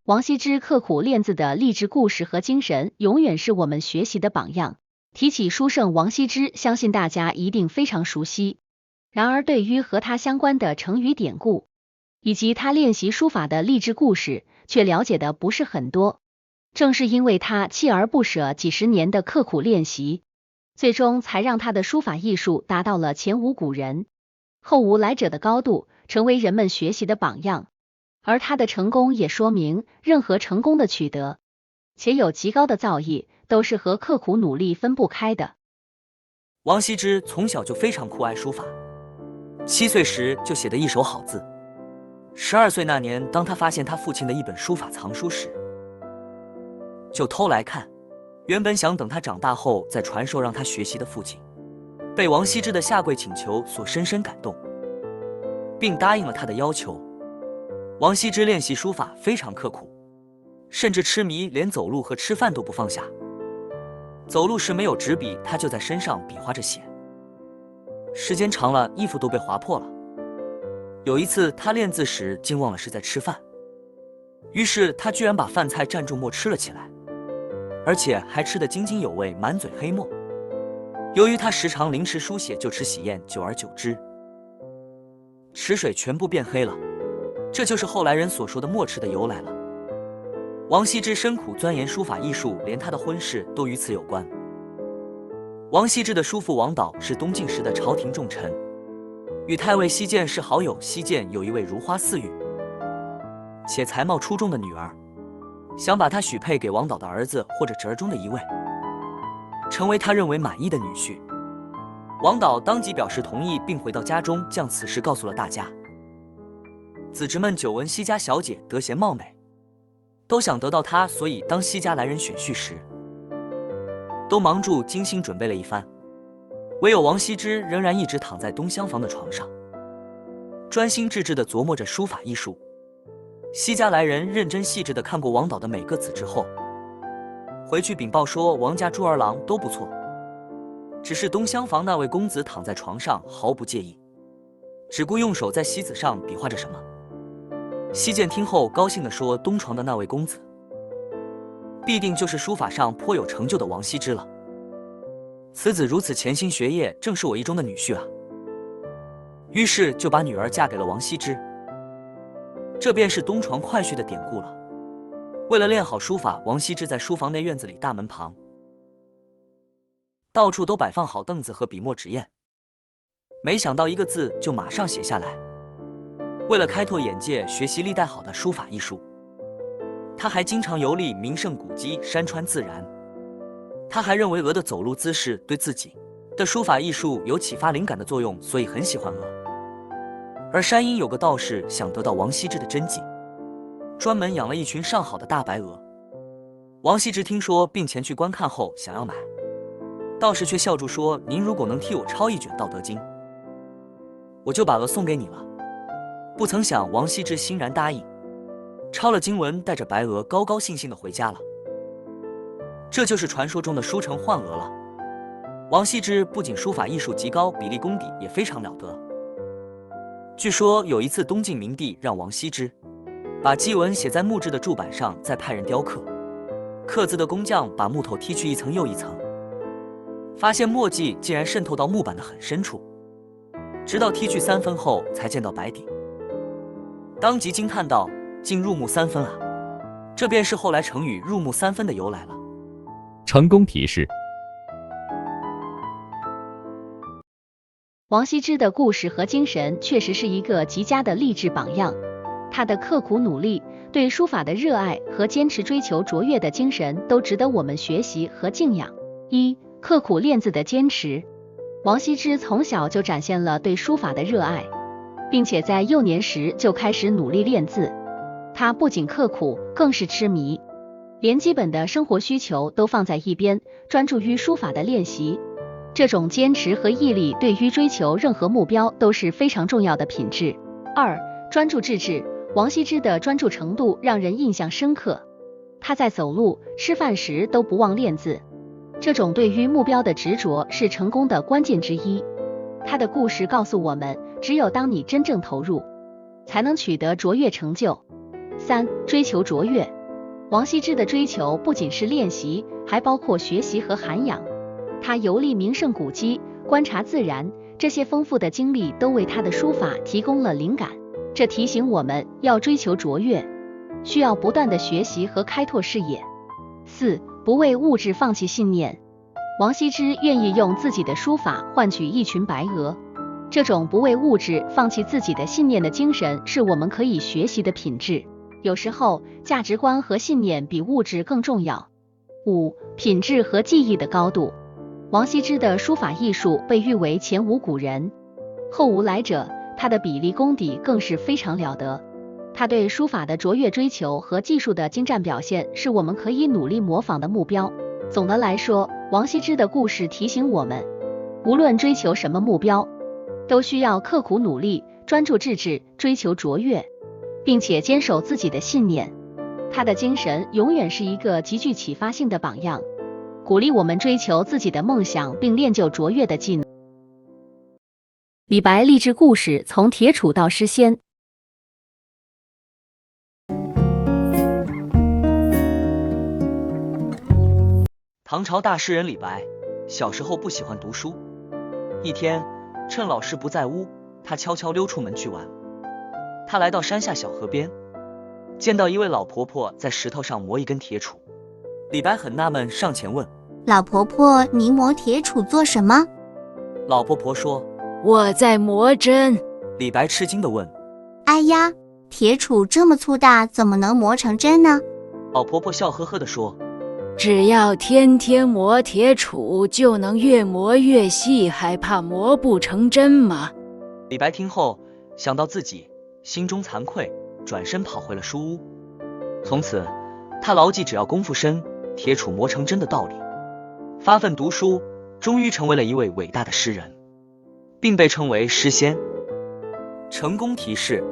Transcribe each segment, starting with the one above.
王羲之刻苦练字的励志故事和精神，永远是我们学习的榜样。提起书圣王羲之，相信大家一定非常熟悉。然而，对于和他相关的成语典故，以及他练习书法的励志故事，却了解的不是很多。正是因为他锲而不舍几十年的刻苦练习，最终才让他的书法艺术达到了前无古人、后无来者的高度，成为人们学习的榜样。而他的成功也说明，任何成功的取得，且有极高的造诣，都是和刻苦努力分不开的。王羲之从小就非常酷爱书法，7岁时就写得一手好字。12岁那年，当他发现他父亲的一本书法藏书时，就偷来看。原本想等他长大后再传授让他学习的父亲，被王羲之的下跪请求所深深感动，并答应了他的要求。王羲之练习书法非常刻苦，甚至痴迷，连走路和吃饭都不放下。走路时没有纸笔，他就在身上比划着写，时间长了，衣服都被划破了。有一次他练字时竟忘了是在吃饭，于是他居然把饭菜蘸住沫吃了起来，而且还吃得津津有味，满嘴黑沫。由于他时常临池书写，就吃喜宴，久而久之，池水全部变黑了，这就是后来人所说的墨池的由来了。王羲之深苦钻研书法艺术，连他的婚事都与此有关。王羲之的叔父王导是东晋时的朝廷重臣，与太尉西涧是好友。西涧有一位如花似玉且才貌出众的女儿，想把她许配给王导的儿子或者侄儿中的一位，成为他认为满意的女婿。王导当即表示同意，并回到家中将此事告诉了大家。子侄们久闻西家小姐德贤貌美，都想得到她，所以当西家来人选婿时，都忙住精心准备了一番。唯有王羲之仍然一直躺在东厢房的床上，专心致志地琢磨着书法艺术。西家来人认真细致地看过王导的每个子侄后，回去禀报说王家诸儿郎都不错，只是东厢房那位公子躺在床上毫不介意，只顾用手在席子上比划着什么。西涧听后高兴地说，东床的那位公子必定就是书法上颇有成就的王羲之了。此子如此潜心学业，正是我意中的女婿啊。于是就把女儿嫁给了王羲之。这便是东床快婿的典故了。为了练好书法，王羲之在书房内院子里大门旁到处都摆放好凳子和笔墨纸砚，没想到一个字就马上写下来。为了开拓眼界，学习历代好的书法艺术，他还经常游历名胜古迹、山川自然。他还认为鹅的走路姿势对自己的书法艺术有启发灵感的作用，所以很喜欢鹅。而山阴有个道士想得到王羲之的真迹，专门养了一群上好的大白鹅。王羲之听说并前去观看后想要买，道士却笑住说，您如果能替我抄一卷《道德经》，我就把鹅送给你了。不曾想王羲之欣然答应，抄了经文，带着白鹅高高兴兴地回家了。这就是传说中的书成幻鹅了。王羲之不仅书法艺术极高，笔力功底也非常了得。据说有一次东晋明帝让王羲之把祭文写在木质的柱板上，再派人雕刻。刻字的工匠把木头剔去一层又一层，发现墨迹竟然渗透到木板的很深处，直到剔去3分后才见到白底，当即惊叹道：“竟入木3分啊！”这便是后来成语“入木3分”的由来了。成功提示：王羲之的故事和精神确实是一个极佳的励志榜样。他的刻苦努力、对书法的热爱和坚持追求卓越的精神，都值得我们学习和敬仰。刻苦练字的坚持。王羲之从小就展现了对书法的热爱，并且在幼年时就开始努力练字。他不仅刻苦，更是痴迷，连基本的生活需求都放在一边，专注于书法的练习。这种坚持和毅力对于追求任何目标都是非常重要的品质。专注致志。王羲之的专注程度让人印象深刻，他在走路、吃饭时都不忘练字，这种对于目标的执着是成功的关键之一。他的故事告诉我们，只有当你真正投入，才能取得卓越成就。追求卓越。王羲之的追求不仅是练习，还包括学习和涵养。他游历名胜古迹，观察自然，这些丰富的经历都为他的书法提供了灵感。这提醒我们要追求卓越，需要不断的学习和开拓视野。4. 不为物质放弃信念。王羲之愿意用自己的书法换取一群白鹅，这种不为物质放弃自己的信念的精神，是我们可以学习的品质。有时候，价值观和信念比物质更重要。5. 品质和技艺的高度。王羲之的书法艺术被誉为前无古人，后无来者，他的笔力功底更是非常了得。他对书法的卓越追求和技术的精湛表现，是我们可以努力模仿的目标。总的来说，王羲之的故事提醒我们，无论追求什么目标，都需要刻苦努力，专注致志，追求卓越，并且坚守自己的信念。他的精神永远是一个极具启发性的榜样，鼓励我们追求自己的梦想，并练就卓越的技能。李白励志故事：从铁杵到诗仙。唐朝大诗人李白小时候不喜欢读书，一天趁老师不在屋，他悄悄溜出门去玩。他来到山下小河边，见到一位老婆婆在石头上磨一根铁杵。李白很纳闷，上前问：老婆婆，你磨铁杵做什么？老婆婆说：我在磨针。李白吃惊地问：哎呀，铁杵这么粗大，怎么能磨成针呢？老婆婆笑呵呵地说：只要天天磨铁杵，就能越磨越细，还怕磨不成针吗？李白听后想到自己，心中惭愧，转身跑回了书屋。从此他牢记只要功夫深，铁杵磨成针的道理，发奋读书，终于成为了一位伟大的诗人，并被称为诗仙。成功提示：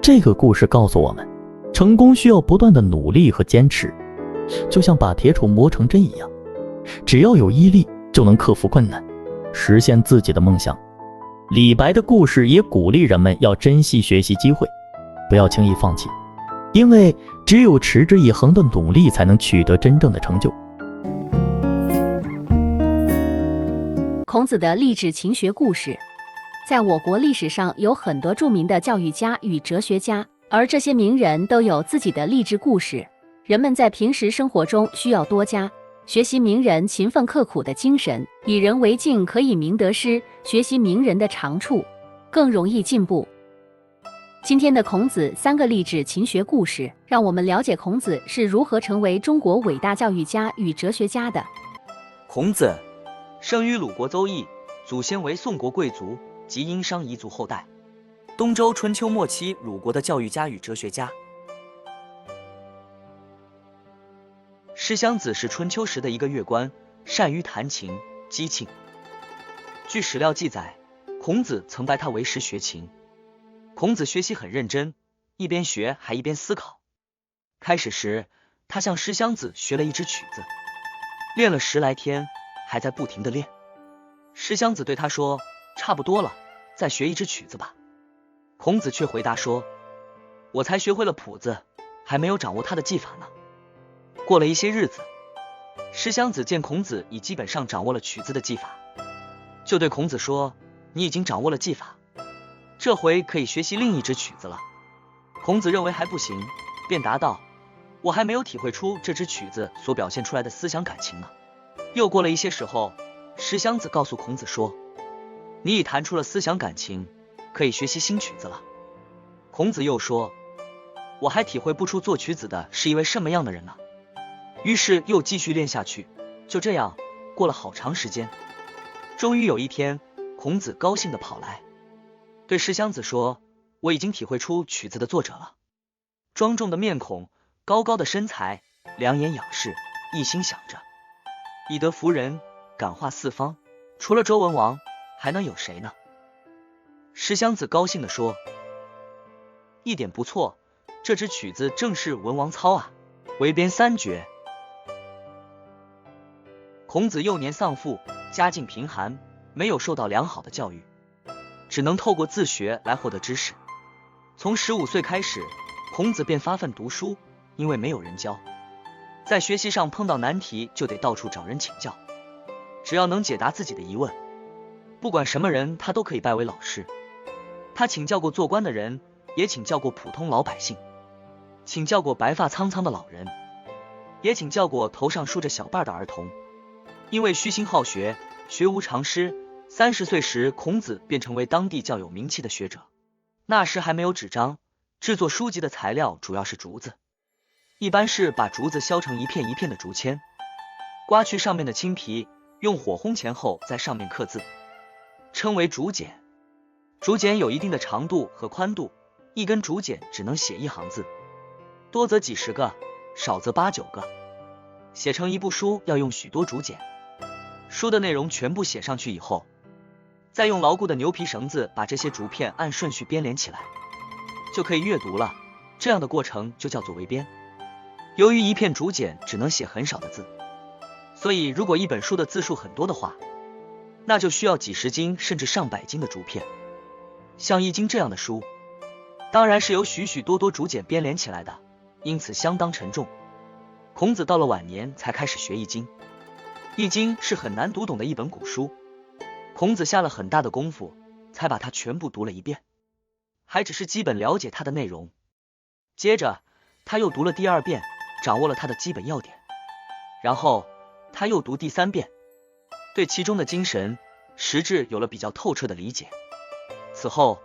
这个故事告诉我们，成功需要不断的努力和坚持，就像把铁杵磨成针一样，只要有毅力，就能克服困难，实现自己的梦想。李白的故事也鼓励人们要珍惜学习机会，不要轻易放弃，因为只有持之以恒的努力，才能取得真正的成就。孔子的励志勤学故事。在我国历史上有很多著名的教育家与哲学家，而这些名人都有自己的励志故事。人们在平时生活中需要多加学习名人勤奋刻苦的精神，以人为镜，可以明得失，学习名人的长处，更容易进步。今天的孔子3个励志勤学故事，让我们了解孔子是如何成为中国伟大教育家与哲学家的。孔子生于鲁国邹邑，祖先为宋国贵族及殷商彝族后代，东周春秋末期鲁国的教育家与哲学家。师襄子是春秋时的一个乐官，善于弹琴、击磬。据史料记载，孔子曾拜他为师学琴。孔子学习很认真，一边学还一边思考。开始时，他向师襄子学了一支曲子，练了10来天，还在不停地练。师襄子对他说：差不多了，再学一支曲子吧。孔子却回答说：我才学会了谱子，还没有掌握他的技法呢。过了一些日子，师襄子见孔子已基本上掌握了曲子的技法，就对孔子说：你已经掌握了技法，这回可以学习另一支曲子了。孔子认为还不行，便答道：我还没有体会出这支曲子所表现出来的思想感情呢。又过了一些时候，师襄子告诉孔子说：你已弹出了思想感情，可以学习新曲子了。孔子又说：我还体会不出作曲子的是一位什么样的人呢。于是又继续练下去。就这样过了好长时间，终于有一天，孔子高兴地跑来，对师襄子说：我已经体会出曲子的作者了。庄重的面孔，高高的身材，两眼仰视，一心想着以德服人，感化四方，除了周文王还能有谁呢？师襄子高兴地说：一点不错，这支曲子正是文王操啊，为编3绝。孔子幼年丧父，家境贫寒，没有受到良好的教育，只能透过自学来获得知识。从15岁开始，孔子便发奋读书，因为没有人教，在学习上碰到难题就得到处找人请教，只要能解答自己的疑问，不管什么人他都可以拜为老师。他请教过做官的人，也请教过普通老百姓，请教过白发苍苍的老人，也请教过头上梳着小瓣的儿童。因为虚心好学，学无常师，30岁时孔子便成为当地较有名气的学者。那时还没有纸张，制作书籍的材料主要是竹子，一般是把竹子削成一片一片的竹签，刮去上面的青皮，用火烘前后在上面刻字，称为竹简。竹简有一定的长度和宽度，一根竹简只能写1行字，多则几十个，少则8、9个。写成一部书要用许多竹简，书的内容全部写上去以后，再用牢固的牛皮绳子把这些竹片按顺序编连起来，就可以阅读了。这样的过程就叫做围编。由于一片竹简只能写很少的字，所以如果一本书的字数很多的话，那就需要几十斤甚至上百斤的竹片。像《易经》这样的书，当然是由许许多多竹简编连起来的，因此相当沉重。孔子到了晚年才开始学《易经》。《易经》是很难读懂的一本古书，孔子下了很大的功夫，才把它全部读了一遍，还只是基本了解它的内容。接着他又读了第2遍，掌握了它的基本要点，然后他又读第3遍，对其中的精神实质有了比较透彻的理解。此后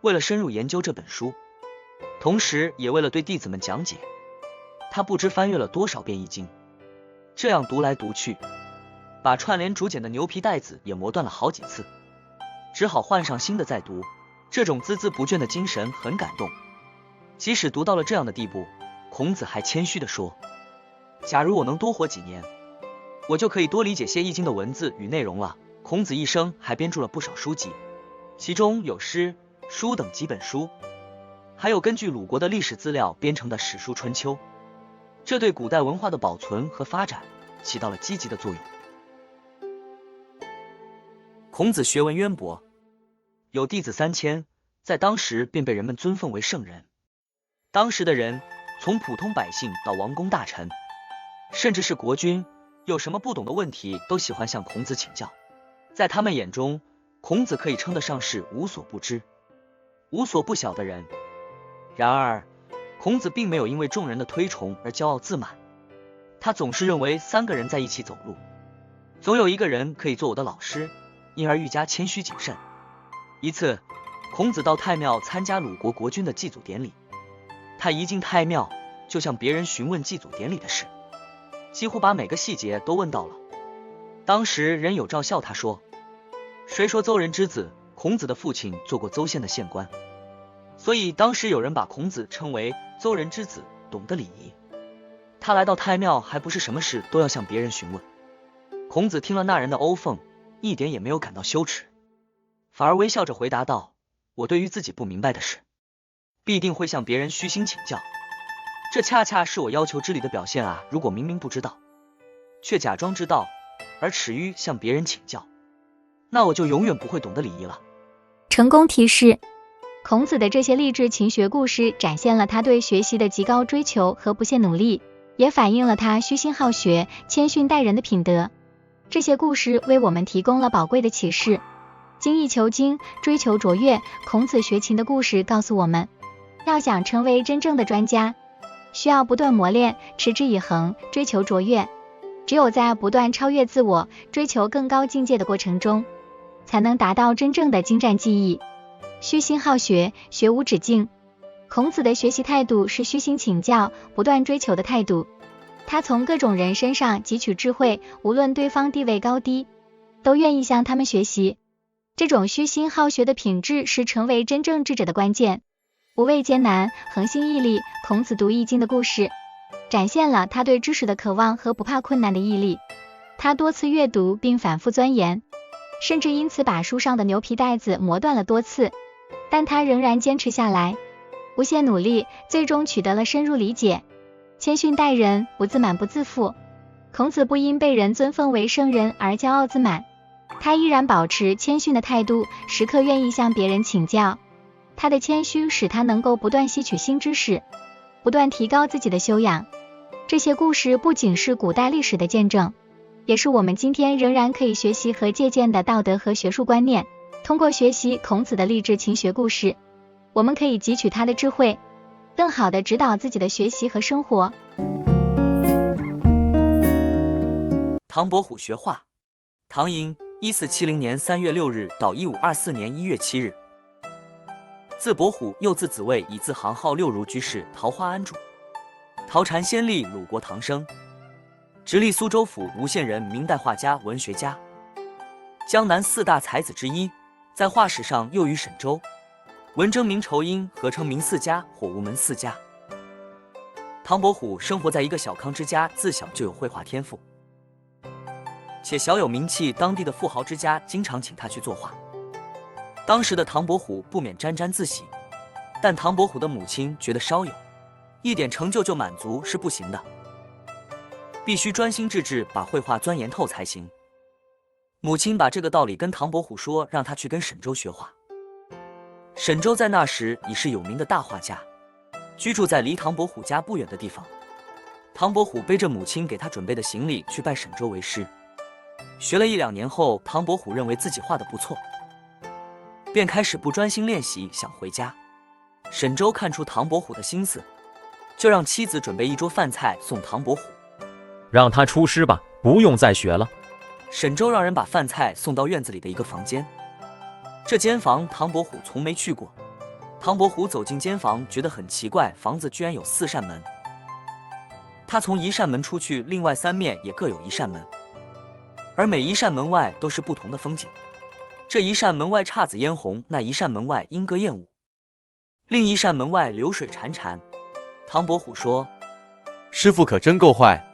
为了深入研究这本书，同时也为了对弟子们讲解，他不知翻阅了多少遍《易经》。这样读来读去，把串联竹简的牛皮带子也磨断了好几次，只好换上新的再读。这种孜孜不倦的精神很感动。即使读到了这样的地步，孔子还谦虚地说，假如我能多活几年，我就可以多理解些《易经》的文字与内容了。孔子一生还编著了不少书籍，其中有诗、书等几本书，还有根据鲁国的历史资料编成的史书《春秋》，这对古代文化的保存和发展起到了积极的作用。孔子学问渊博，有弟子3000，在当时便被人们尊奉为圣人。当时的人，从普通百姓到王公大臣，甚至是国君，有什么不懂的问题都喜欢向孔子请教。在他们眼中，孔子可以称得上是无所不知、无所不晓的人。然而孔子并没有因为众人的推崇而骄傲自满，他总是认为3个人在一起走路，总有一个人可以做我的老师，因而愈加谦虚谨慎。一次，孔子到太庙参加鲁国国君的祭祖典礼，他一进太庙就向别人询问祭祖典礼的事，几乎把每个细节都问到了。当时人有嘲笑他说，谁说邹人之子？孔子的父亲做过邹县的县官，所以当时有人把孔子称为邹人之子，懂得礼仪。他来到太庙还不是什么事都要向别人询问。孔子听了那人的欧讽，一点也没有感到羞耻，反而微笑着回答道，我对于自己不明白的事，必定会向别人虚心请教，这恰恰是我要求知礼的表现啊！如果明明不知道，却假装知道，而耻于向别人请教，那我就永远不会懂得礼仪了。成功提示：孔子的这些励志勤学故事展现了他对学习的极高追求和不懈努力，也反映了他虚心好学、谦逊待人的品德。这些故事为我们提供了宝贵的启示。精益求精，追求卓越，孔子学勤的故事告诉我们，要想成为真正的专家，需要不断磨练，持之以恒，追求卓越。只有在不断超越自我，追求更高境界的过程中，才能达到真正的精湛技艺。虚心好学，学无止境。孔子的学习态度是虚心请教、不断追求的态度。他从各种人身上汲取智慧，无论对方地位高低，都愿意向他们学习。这种虚心好学的品质是成为真正智者的关键。不畏艰难，恒心毅力。孔子读易经的故事，展现了他对知识的渴望和不怕困难的毅力。他多次阅读并反复钻研，甚至因此把书上的牛皮带子磨断了多次，但他仍然坚持下来，不懈努力，最终取得了深入理解。谦逊待人，不自满不自负。孔子不因被人尊奉为圣人而骄傲自满，他依然保持谦逊的态度，时刻愿意向别人请教。他的谦虚使他能够不断吸取新知识，不断提高自己的修养。这些故事不仅是古代历史的见证，也是我们今天仍然可以学习和借鉴的道德和学术观念。通过学习孔子的励志勤学故事，我们可以汲取他的智慧，更好地指导自己的学习和生活。唐伯虎学画。唐寅1470年3月6日到1524年1月7日。字伯虎，又字子卫，以字行，号六如居士，桃花庵主。陶禅先历，鲁国唐生，直隶苏州府吴县人，明代画家、文学家，江南四大才子之一，在画史上又与沈周、文征明仇英合称明四家或吴门四家。唐伯虎生活在一个小康之家，自小就有绘画天赋，且小有名气，当地的富豪之家经常请他去作画。当时的唐伯虎不免沾沾自喜，但唐伯虎的母亲觉得稍有一点成就就满足是不行的，必须专心致志把绘画钻研透才行。母亲把这个道理跟唐伯虎说，让他去跟沈周学画。沈周在那时已是有名的大画家，居住在离唐伯虎家不远的地方。唐伯虎背着母亲给他准备的行李去拜沈周为师。学了1-2年后，唐伯虎认为自己画得不错，便开始不专心练习，想回家。沈周看出唐伯虎的心思，就让妻子准备一桌饭菜送唐伯虎，让他出师吧，不用再学了。沈周让人把饭菜送到院子里的一个房间，这间房唐伯虎从没去过。唐伯虎走进间房，觉得很奇怪，房子居然有4扇门，他从一扇门出去，另外3面也各有一扇门，而每一扇门外都是不同的风景。这一扇门外姹紫嫣红，那一扇门外莺歌燕舞，另一扇门外流水潺潺。唐伯虎说：“师傅可真够坏，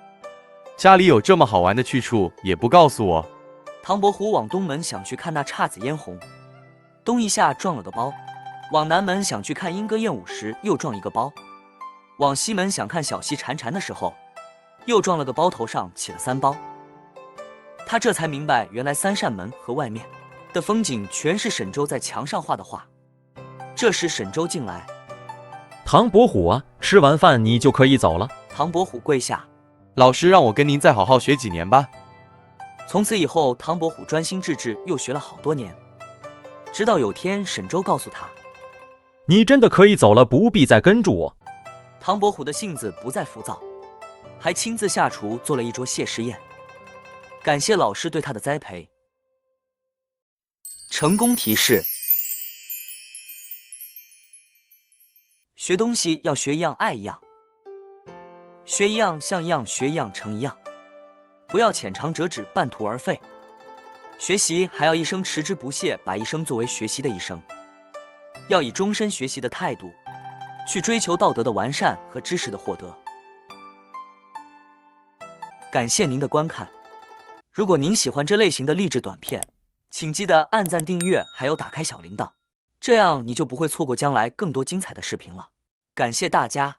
家里有这么好玩的去处也不告诉我。”唐伯虎往东门想去看那姹紫嫣红，东一下撞了个包；往南门想去看莺歌燕舞时，又撞一个包；往西门想看小溪潺潺的时候，又撞了个包，头上起了3包。他这才明白，原来3扇门和外面的风景全是沈周在墙上画的画。这时沈周进来：“唐伯虎啊，吃完饭你就可以走了。”唐伯虎跪下：“老师让我跟您再好好学几年吧。”从此以后，唐伯虎专心致志，又学了好多年。直到有天，沈周告诉他：“你真的可以走了，不必再跟住我。”唐伯虎的性子不再浮躁，还亲自下厨做了一桌谢师宴，感谢老师对他的栽培。成功提示：学东西要学一样爱一样，学一样像一样，学一样成一样，不要浅尝辄止，半途而废。学习还要一生持之不懈，把一生作为学习的一生，要以终身学习的态度去追求道德的完善和知识的获得。感谢您的观看，如果您喜欢这类型的励志短片，请记得按赞、订阅，还有打开小铃铛，这样你就不会错过将来更多精彩的视频了。感谢大家。